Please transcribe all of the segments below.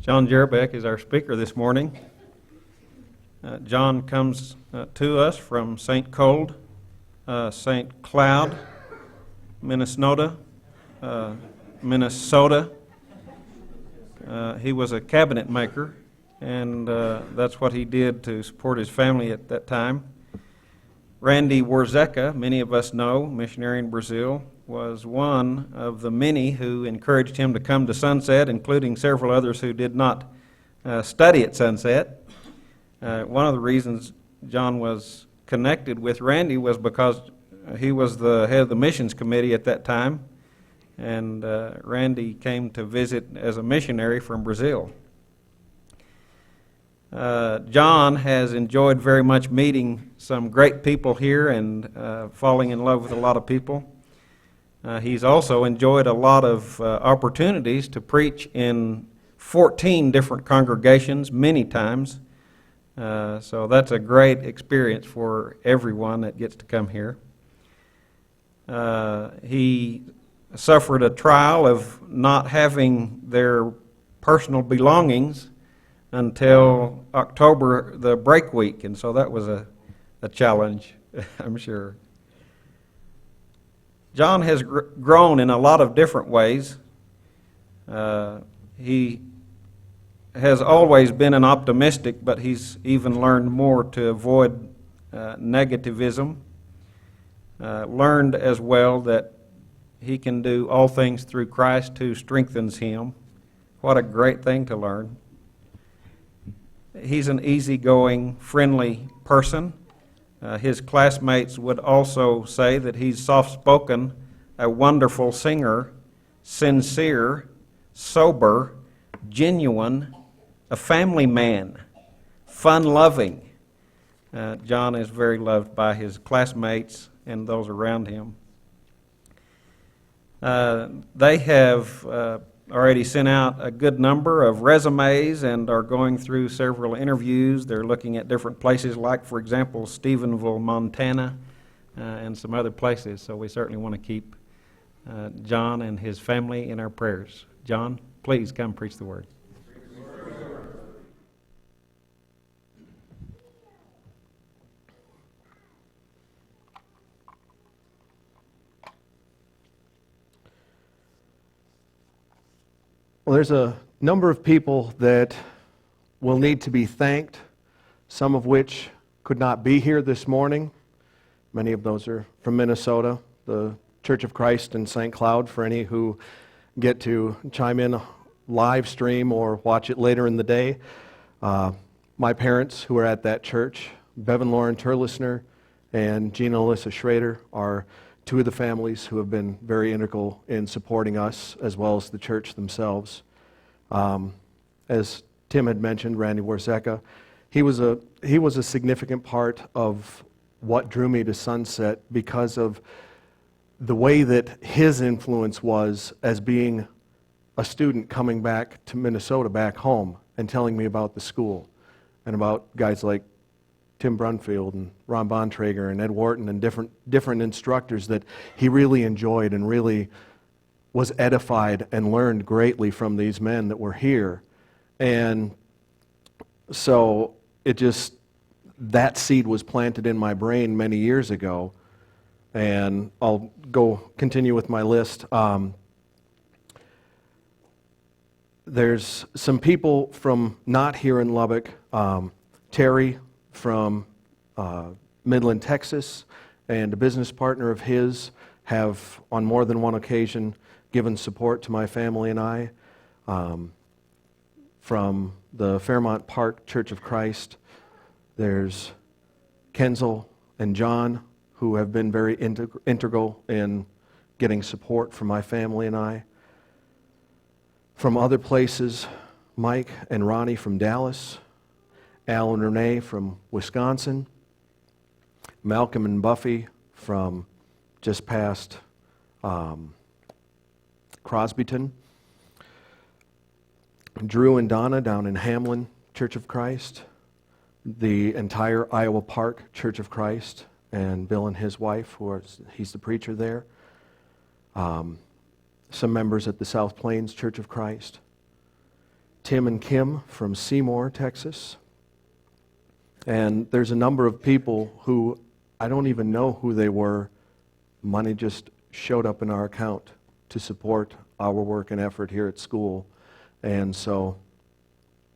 John Jerabek is our speaker this morning. John comes to us from St. Cold, St. Cloud, Minnesota. He was a cabinet maker, and that's what he did to support his family at that time. Randy Warzeka, many of us know, missionary in Brazil, was one of the many who encouraged him to come to Sunset, including several others who did not study at Sunset. One of the reasons John was connected with Randy was because he was the head of the missions committee at that time, and Randy came to visit as a missionary from Brazil. John has enjoyed very much meeting some great people here and falling in love with a lot of people. He's also enjoyed a lot of opportunities to preach in 14 different congregations many times. So that's a great experience for everyone that gets to come here. He suffered a trial of not having their personal belongings until October, the break week, and so that was a challenge, I'm sure. John has grown in a lot of different ways. He has always been an optimistic, but he's even learned more to avoid negativism. Learned as well that he can do all things through Christ who strengthens him. What a great thing to learn. He's an easygoing, friendly person. His classmates would also say that he's soft-spoken, a wonderful singer, sincere, sober, genuine, a family man, fun-loving. John is very loved by his classmates and those around him. They have already sent out a good number of resumes and are going through several interviews. They're looking at different places like, for example, Stephenville, Montana, and some other places. So we certainly want to keep John and his family in our prayers. John, please come preach the word. Well, there's a number of people that will need to be thanked, some of which could not be here this morning. Many of those are from Minnesota, the Church of Christ in St. Cloud, for any who get to chime in live stream or watch it later in the day. My parents, who are at that church, Bevan Lauren Turlesner and Gina Alyssa Schrader, are two of the families who have been very integral in supporting us as well as the church themselves. As Tim had mentioned, Randy Warzeka, he was a significant part of what drew me to Sunset because of the way that his influence was as being a student coming back to Minnesota, back home, and telling me about the school and about guys like Tim Brunfield and Ron Bontrager and Ed Wharton and different instructors that he really enjoyed and really was edified and learned greatly from these men that were here. And so that seed was planted in my brain many years ago. And I'll continue with my list. There's some people from not here in Lubbock. Terry from Midland, Texas, and a business partner of his have on more than one occasion given support to my family and I. From the Fairmont Park Church of Christ, there's Kenzel and John, who have been very integral in getting support for my family and I. From other places, Mike and Ronnie from Dallas, Al and Renee from Wisconsin, Malcolm and Buffy from just past Crosbyton, Drew and Donna down in Hamlin Church of Christ, the entire Iowa Park Church of Christ, and Bill and his wife, he's the preacher there, some members at the South Plains Church of Christ, Tim and Kim from Seymour, Texas. And there's a number of people who I don't even know who they were. Money just showed up in our account to support our work and effort here at school. And so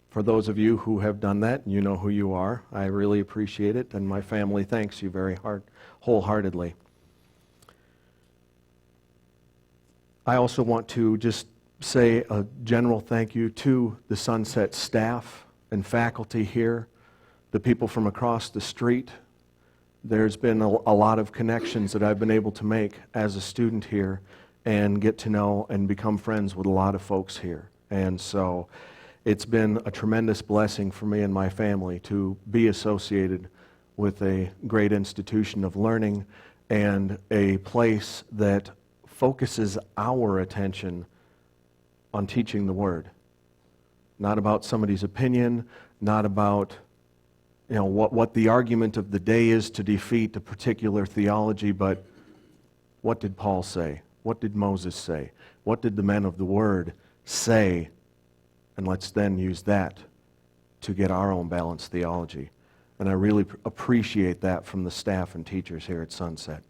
for those of you who have done that, and you know who you are, I really appreciate it, and my family thanks you very wholeheartedly. I also want to just say a general thank you to the Sunset staff and faculty here, the people from across the street. There's been a lot of connections that I've been able to make as a student here and get to know and become friends with a lot of folks here. And so it's been a tremendous blessing for me and my family to be associated with a great institution of learning and a place that focuses our attention on teaching the Word. Not about somebody's opinion, not about what the argument of the day is to defeat a particular theology, but what did Paul say? What did Moses say? What did the men of the Word say? And let's then use that to get our own balanced theology. And I really appreciate that from the staff and teachers here at Sunset.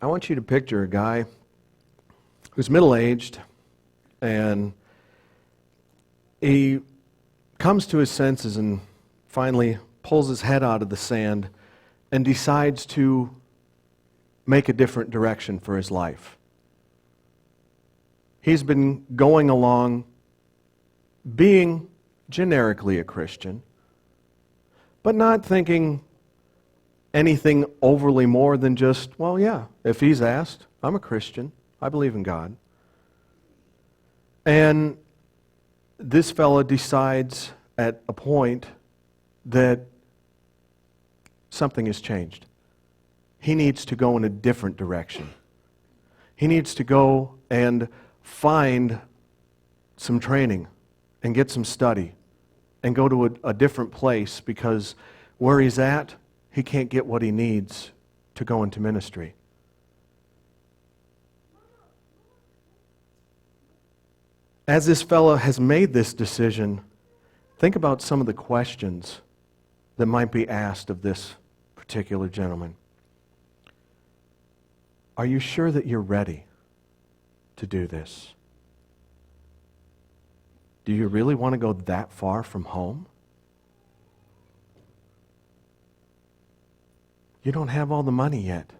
I want you to picture a guy who's middle-aged, and he comes to his senses and finally pulls his head out of the sand and decides to make a different direction for his life. He's been going along being generically a Christian, but not thinking anything overly more than just, well, yeah, if he's asked, I'm a Christian, I believe in God. And this fellow decides at a point that something has changed. He needs to go in a different direction. He needs to go and find some training and get some study and go to a different place, because where he's at, he can't get what he needs to go into ministry. As this fellow has made this decision, think about some of the questions that might be asked of this particular gentleman. Are you sure that you're ready to do this? Do you really want to go that far from home? You don't have all the money yet.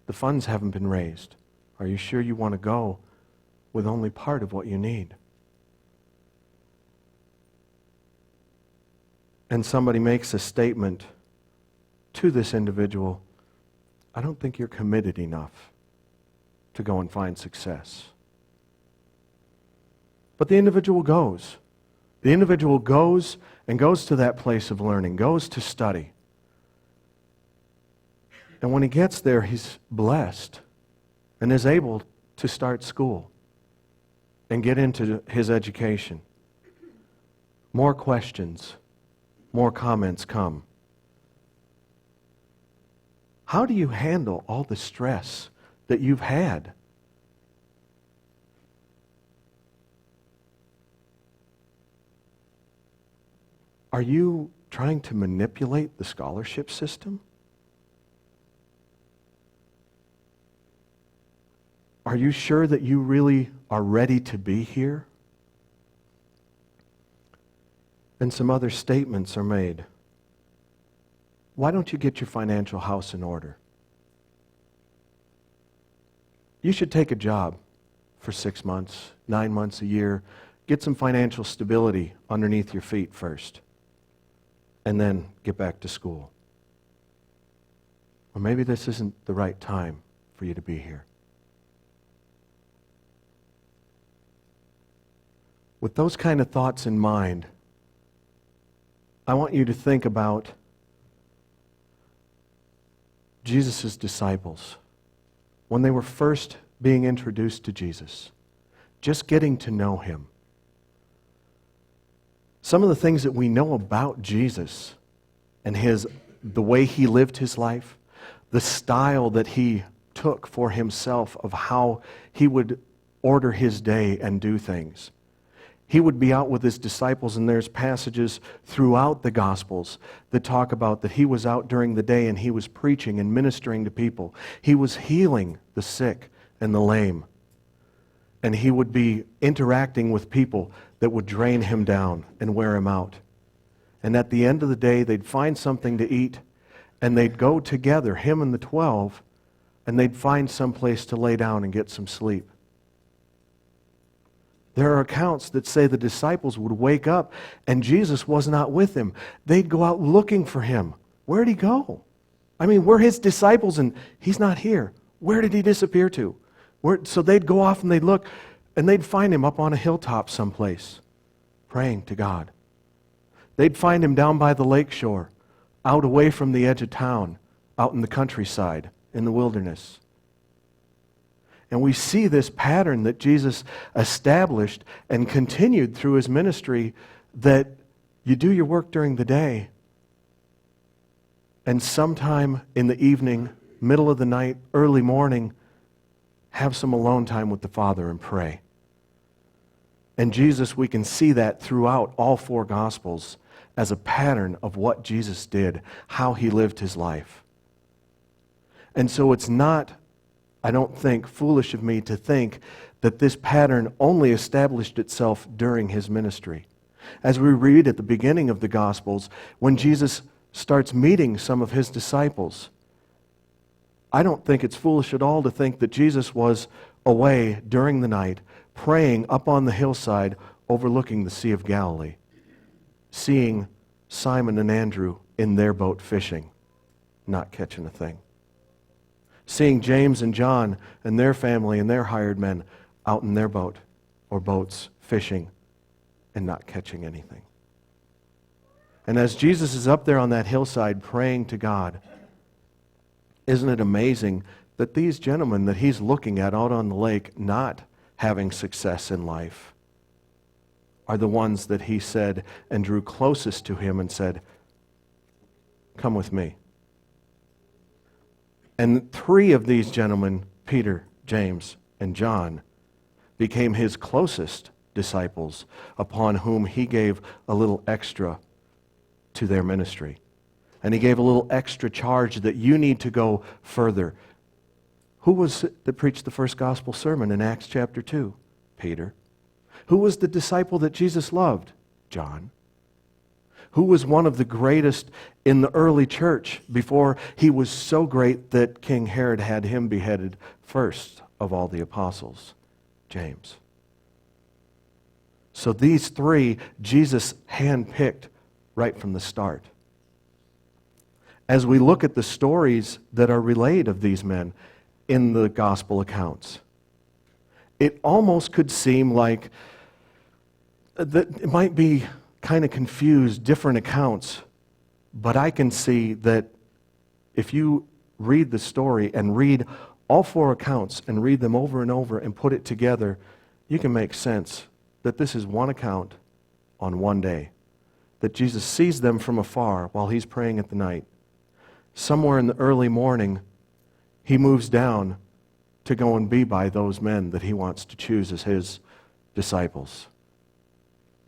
The funds haven't been raised. Are you sure you want to go with only part of what you need? And somebody makes a statement to this individual, I don't think you're committed enough to go and find success. But the individual goes. The individual goes and goes to that place of learning, goes to study. And when he gets there, he's blessed and is able to start school and get into his education. More questions, more comments come. How do you handle all the stress that you've had? Are you trying to manipulate the scholarship system? Are you sure that you really are ready to be here? And some other statements are made. Why don't you get your financial house in order? You should take a job for 6 months, 9 months, a year. Get some financial stability underneath your feet first, and then get back to school. Or maybe this isn't the right time for you to be here. With those kind of thoughts in mind, I want you to think about Jesus' disciples when they were first being introduced to Jesus, just getting to know him. Some of the things that we know about Jesus and the way he lived his life, the style that he took for himself of how he would order his day and do things. He would be out with his disciples, and there's passages throughout the Gospels that talk about that he was out during the day and he was preaching and ministering to people. He was healing the sick and the lame. And he would be interacting with people that would drain him down and wear him out. And at the end of the day, they'd find something to eat, and they'd go together, him and the 12, and they'd find some place to lay down and get some sleep. There are accounts that say the disciples would wake up and Jesus was not with them. They'd go out looking for him. Where'd he go? I mean, we're his disciples and he's not here. Where did he disappear to? So they'd go off and they'd look and they'd find him up on a hilltop someplace, praying to God. They'd find him down by the lake shore, out away from the edge of town, out in the countryside, in the wilderness. And we see this pattern that Jesus established and continued through his ministry, that you do your work during the day, and sometime in the evening, middle of the night, early morning, have some alone time with the Father and pray. And Jesus, we can see that throughout all four Gospels as a pattern of what Jesus did, how he lived his life. And so it's not, I don't think, foolish of me to think that this pattern only established itself during his ministry. As we read at the beginning of the Gospels, when Jesus starts meeting some of his disciples, I don't think it's foolish at all to think that Jesus was away during the night, praying up on the hillside overlooking the Sea of Galilee, seeing Simon and Andrew in their boat fishing, not catching a thing. Seeing James and John and their family and their hired men out in their boat or boats fishing and not catching anything. And as Jesus is up there on that hillside praying to God, isn't it amazing that these gentlemen that he's looking at out on the lake not having success in life are the ones that he said and drew closest to him and said, "Come with me." And three of these gentlemen, Peter, James, and John, became his closest disciples, upon whom he gave a little extra to their ministry. And he gave a little extra charge that you need to go further. Who was it that preached the first gospel sermon in Acts chapter 2? Peter. Who was the disciple that Jesus loved? John. Who was one of the greatest in the early church before he was so great that King Herod had him beheaded first of all the apostles? James. So these three, Jesus handpicked right from the start. As we look at the stories that are relayed of these men in the gospel accounts, it almost could seem like that it might be kind of confused, different accounts, but I can see that if you read the story and read all four accounts and read them over and over and put it together, you can make sense that this is one account on one day, that Jesus sees them from afar while he's praying at the night. Somewhere in the early morning, he moves down to go and be by those men that he wants to choose as his disciples,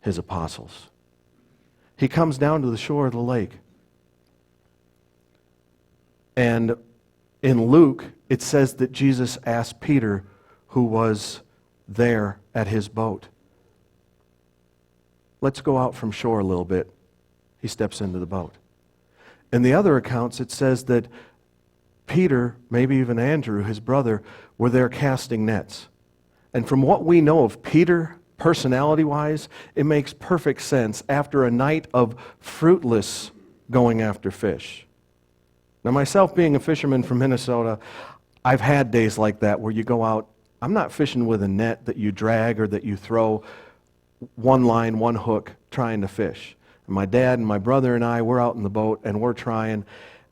his apostles. He comes down to the shore of the lake. And in Luke, it says that Jesus asked Peter, who was there at his boat, "Let's go out from shore a little bit." He steps into the boat. In the other accounts, it says that Peter, maybe even Andrew, his brother, were there casting nets. And from what we know of Peter, personality-wise, it makes perfect sense after a night of fruitless going after fish. Now, myself being a fisherman from Minnesota, I've had days like that where you go out. I'm not fishing with a net that you drag or that you throw one line, one hook, trying to fish. And my dad and my brother and I, we're out in the boat and we're trying,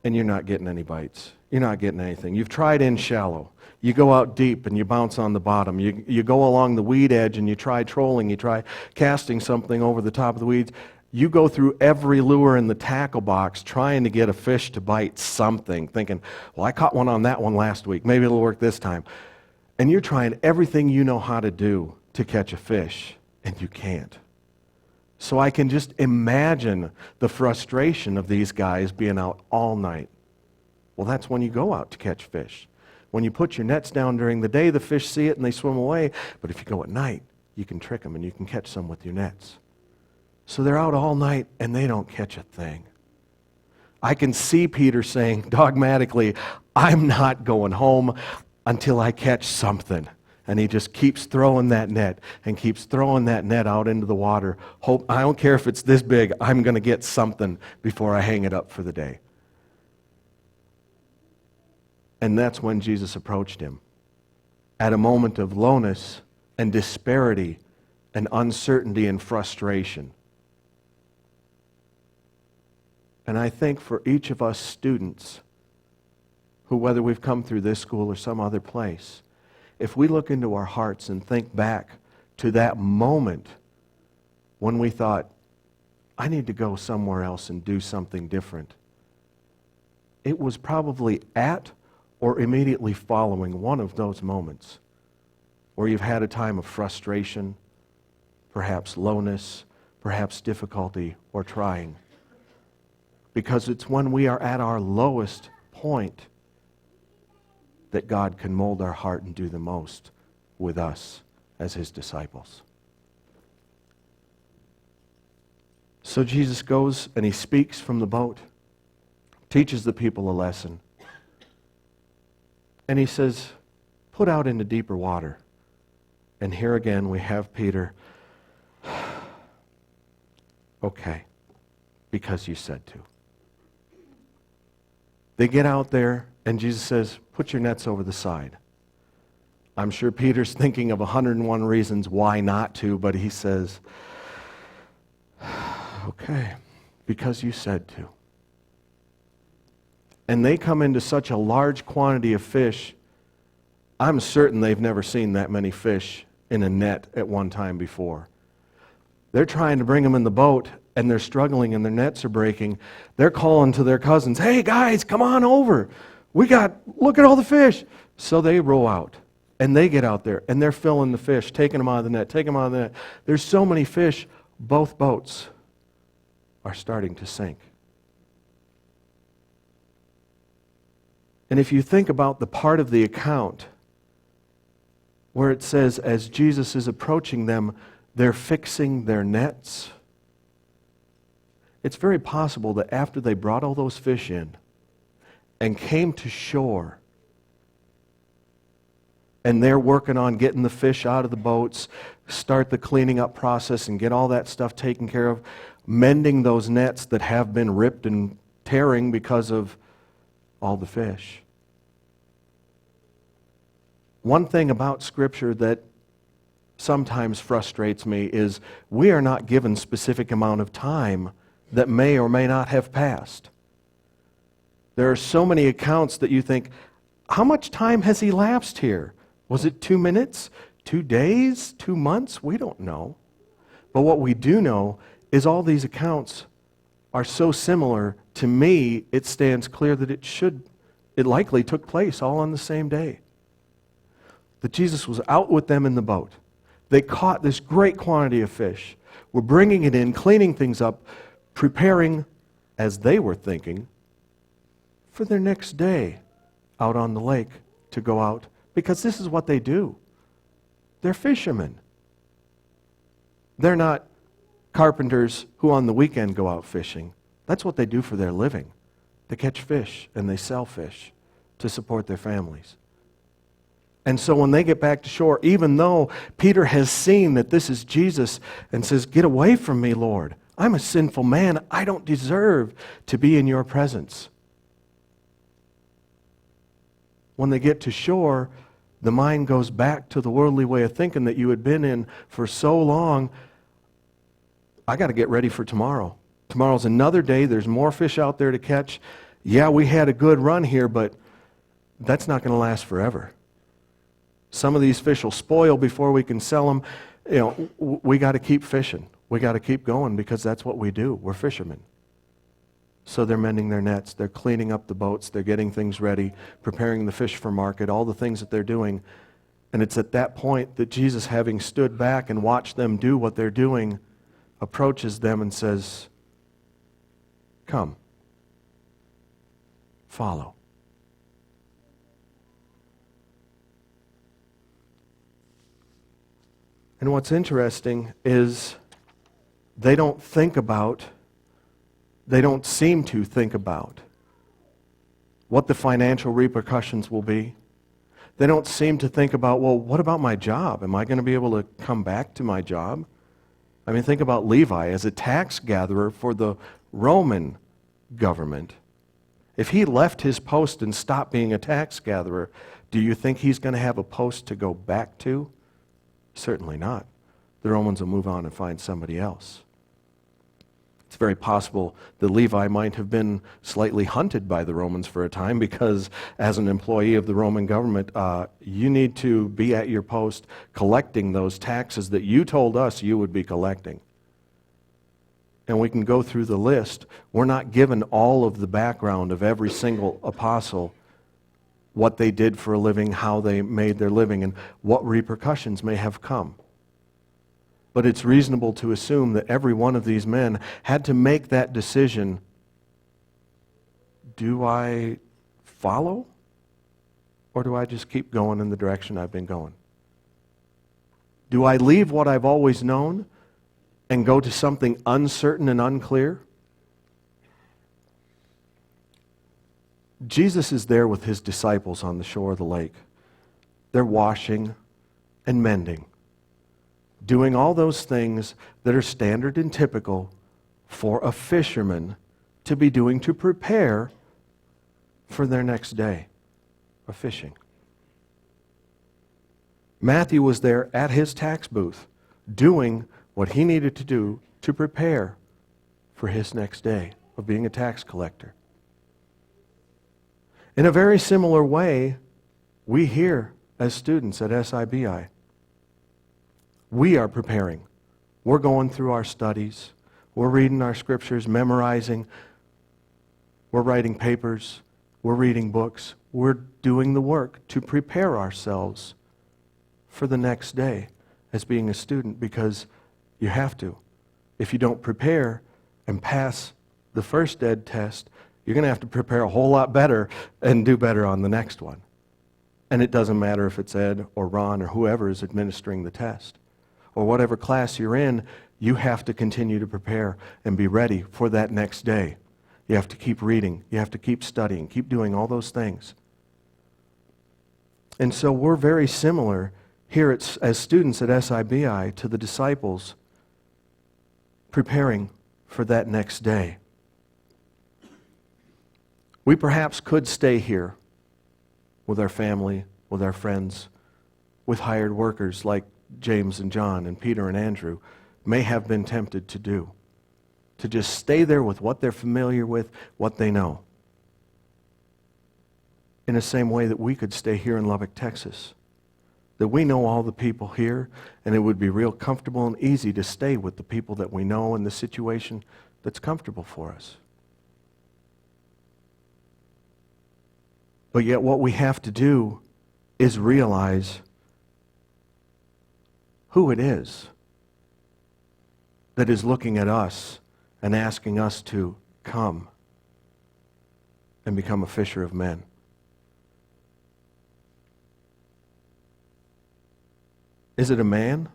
and you're not getting any bites. You're not getting anything. You've tried in shallow. You go out deep and you bounce on the bottom. You go along the weed edge and you try trolling, you try casting something over the top of the weeds, You go through every lure in the tackle box trying to get a fish to bite something, thinking, well, I caught one on that one last week. Maybe it'll work this time. And you're trying everything you know how to do to catch a fish, and you can't. So I can just imagine the frustration of these guys being out all night. Well, that's when you go out to catch fish. When you put your nets down during the day, the fish see it and they swim away. But if you go at night, you can trick them and you can catch some with your nets. So they're out all night and they don't catch a thing. I can see Peter saying dogmatically, I'm not going home until I catch something. And he just keeps throwing that net and keeps throwing that net out into the water. Hope, I don't care if it's this big, I'm going to get something before I hang it up for the day. And that's when Jesus approached him. At a moment of lowness and disparity and uncertainty and frustration. And I think for each of us students, who whether we've come through this school or some other place, if we look into our hearts and think back to that moment when we thought, I need to go somewhere else and do something different, it was probably at or immediately following one of those moments where you've had a time of frustration, perhaps lowness, perhaps difficulty or trying. Because it's when we are at our lowest point that God can mold our heart and do the most with us as his disciples. So Jesus goes and he speaks from the boat, teaches the people a lesson, and he says, put out into deeper water. And here again we have Peter, okay, because you said to. They get out there, and Jesus says, put your nets over the side. I'm sure Peter's thinking of 101 reasons why not to, but he says, okay, because you said to. And they come into such a large quantity of fish, I'm certain they've never seen that many fish in a net at one time before. They're trying to bring them in the boat, and they're struggling and their nets are breaking. They're calling to their cousins, hey guys, come on over. Look at all the fish. So they row out and they get out there and they're filling the fish, taking them out of the net, taking them out of the net. There's so many fish, both boats are starting to sink. And if you think about the part of the account where it says, as Jesus is approaching them, they're fixing their nets, it's very possible that after they brought all those fish in and came to shore, and they're working on getting the fish out of the boats, start the cleaning up process and get all that stuff taken care of, mending those nets that have been ripped and tearing because of all the fish. One thing about Scripture that sometimes frustrates me is we are not given specific amount of time that may or may not have passed. There are so many accounts that you think, how much time has elapsed here? Was it 2 minutes, 2 days, 2 months? We don't know. But what we do know is all these accounts are so similar. To me, it stands clear that it likely took place all on the same day. That Jesus was out with them in the boat. They caught this great quantity of fish, were bringing it in, cleaning things up, preparing, as they were thinking, for their next day out on the lake to go out, because this is what they do. They're fishermen. They're not carpenters who on the weekend go out fishing. That's what they do for their living. They catch fish and they sell fish to support their families. And so when they get back to shore, even though Peter has seen that this is Jesus and says, get away from me, Lord. I'm a sinful man. I don't deserve to be in your presence. When they get to shore, the mind goes back to the worldly way of thinking that you had been in for so long. I got to get ready for tomorrow. Tomorrow's another day. There's more fish out there to catch. Yeah, we had a good run here, but that's not going to last forever. Some of these fish will spoil before we can sell them. We got to keep fishing. We got to keep going because that's what we do. We're fishermen. So they're mending their nets, they're cleaning up the boats, they're getting things ready, preparing the fish for market, all the things that they're doing. And it's at that point that Jesus, having stood back and watched them do what they're doing, approaches them and says, "Come, follow." And what's interesting is they don't seem to think about what the financial repercussions will be. They don't seem to think about, well, what about my job? Am I going to be able to come back to my job? I mean, think about Levi as a tax gatherer for the Roman government. If he left his post and stopped being a tax gatherer, do you think he's going to have a post to go back to? Certainly not. The Romans will move on and find somebody else. It's very possible that Levi might have been slightly hunted by the Romans for a time because as an employee of the Roman government, you need to be at your post collecting those taxes that you told us you would be collecting. And we can go through the list. We're not given all of the background of every single apostle, what they did for a living, how they made their living, and what repercussions may have come. But it's reasonable to assume that every one of these men had to make that decision. Do I follow? Or do I just keep going in the direction I've been going? Do I leave what I've always known and go to something uncertain and unclear? Jesus is there with his disciples on the shore of the lake. They're washing and mending, doing all those things that are standard and typical for a fisherman to be doing to prepare for their next day of fishing. Matthew was there at his tax booth doing what he needed to do to prepare for his next day of being a tax collector. In a very similar way, we here as students at SIBI, we are preparing. We're going through our studies. We're reading our scriptures, memorizing. We're writing papers. We're reading books. We're doing the work to prepare ourselves for the next day as being a student, because you have to. If you don't prepare and pass the first ed test, you're going to have to prepare a whole lot better and do better on the next one. And it doesn't matter if it's Ed or Ron or whoever is administering the test, or whatever class you're in, you have to continue to prepare and be ready for that next day. You have to keep reading. You have to keep studying, keep doing all those things. And so we're very similar here as students at SIBI to the disciples preparing for that next day. We perhaps could stay here with our family, with our friends, with hired workers like James and John and Peter and Andrew may have been tempted to do, to just stay there with what they're familiar with, what they know. In the same way that we could stay here in Lubbock, Texas, that we know all the people here, and it would be real comfortable and easy to stay with the people that we know in the situation that's comfortable for us. But yet what we have to do is realize who it is that is looking at us and asking us to come and become a fisher of men. Is it a man?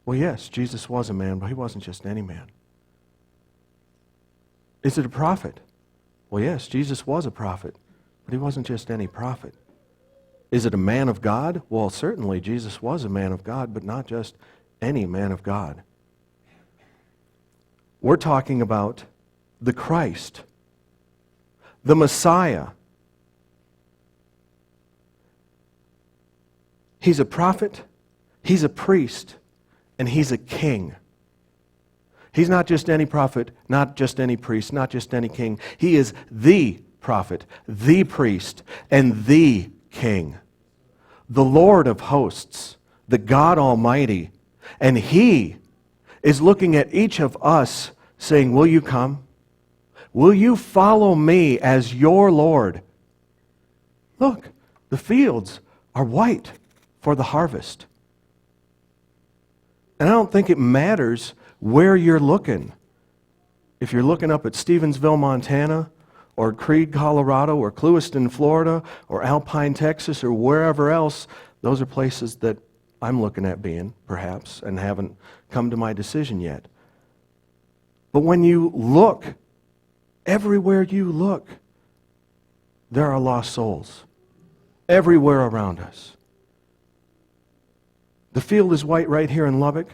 Well, yes, Jesus was a man, but he wasn't just any man. Is it a prophet? Well, yes, Jesus was a prophet, but he wasn't just any prophet. Is it a man of God? Well, certainly Jesus was a man of God, but not just any man of God. We're talking about the Christ, the Messiah. He's a prophet, he's a priest, and he's a king. He's not just any prophet, not just any priest, not just any king. He is the prophet, the priest, and the king, the Lord of hosts, the God Almighty. And he is looking at each of us saying, will you come? Will you follow me as your Lord? Look, the fields are white for the harvest. And I don't think it matters where you're looking. If you're looking up at Stevensville, Montana, or Creede, Colorado, or Clewiston, Florida, or Alpine, Texas, or wherever else, those are places that I'm looking at being, perhaps, and haven't come to my decision yet. But when you look, everywhere you look, there are lost souls. Everywhere around us. The field is white right here in Lubbock,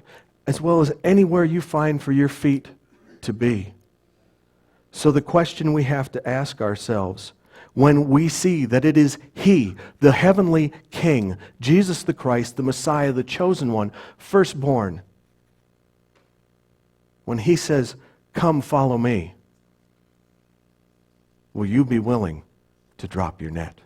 as well as anywhere you find for your feet to be. So the question we have to ask ourselves, when we see that it is He, the heavenly King, Jesus the Christ, the Messiah, the chosen one, firstborn, when He says, come follow me, will you be willing to drop your net?